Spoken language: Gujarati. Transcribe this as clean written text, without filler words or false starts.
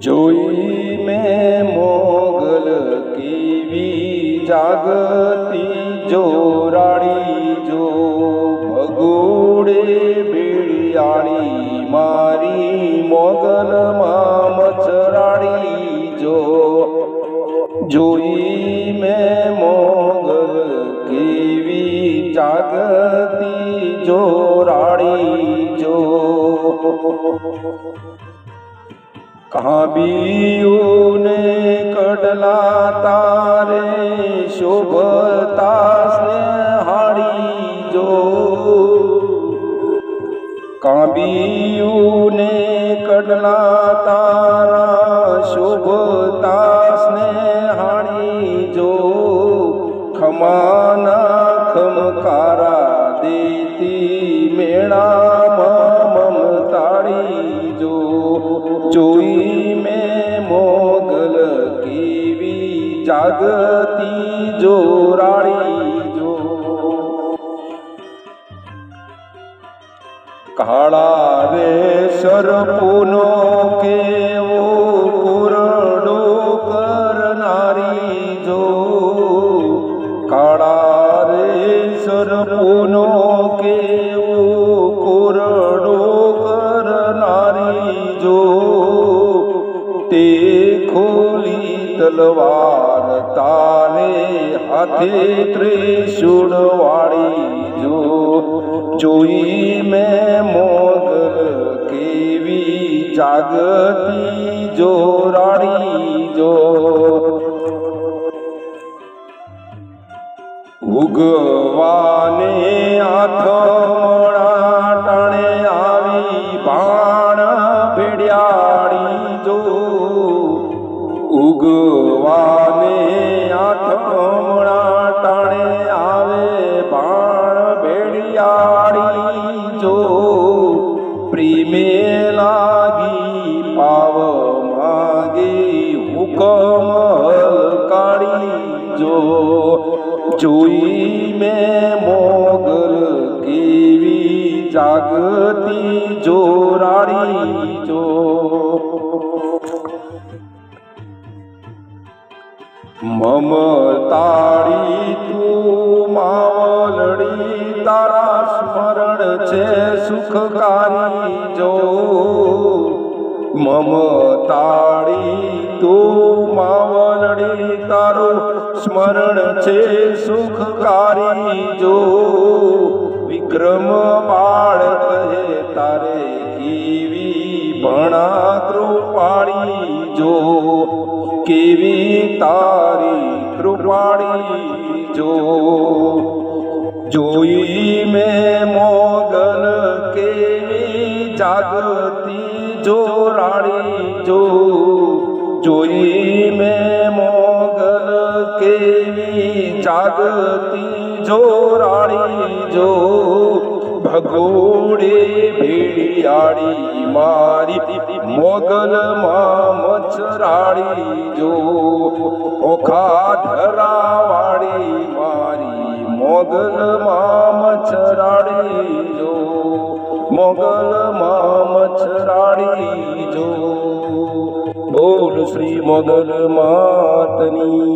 જોઈ મેં મોગલ કેવી જાગતી જોરાડી જો ભગોડે ભેળિયાળી મારી મોગલમાં મચરાડી જો જોઈ મેં મોગલ કેવી જાગતી જોરાડી જો કાબીઓને કડલા તારે શોભતા સ્નેહાળી જો કાબીઓને કડલા તારા શોભતા સ્નેહાળી જો ખમાના ખમકારા દેતી મેળામાં મમતાળી જો જોઈ મેં મોગલ કેવી જાગતી જોરાડી જો કાળા રે સરપુનો કેવો કુરડો કરનારી જો કાળા રે સરપુનો કેવો કુરડો કરનારી જો તે ખોલી તલવાર તાને હાથે ત્રિશૂળ વાળી જો જોઈ મેં મોગલ કેવી જાગતી જોરાડી જો ઉગવાને આથમણા ટાણે આવી બાણ ભેડિયાળી જો ઉગવાને આથમણા ટાણે આવે બાણ ભેડિયાળી જો પ્રેમે લાગી પાવ માગી હુકમ હલકાળી જો જોઈ મેં મોગલ કેવી જાગતી જોરાડી જો મમતાળી તું માવલડી તારા સ્મરણ છે સુખકારી જો મમતાળી તું માવલડી તારું સ્મરણ છે સુખકારી જો વિક્રમ બાળ કહે તારે કેવી ભણા કૃપાળી જો કેવી તારી કૃપાળી જો જોઈ મેં મોગલ કેવી જાગતી જોરાડી જો જોઈ મેં મોગલ કેવી જાગતી જોરાડી જો ભગોડે ભેળિયાળી મારી મોગલમાં મચરાડી જો ઓખા ધરાવાળી મારી મોગલમાં મચરાડી જો મોગલમાં મચરાડી જો બોલ શ્રી મોગલ માતની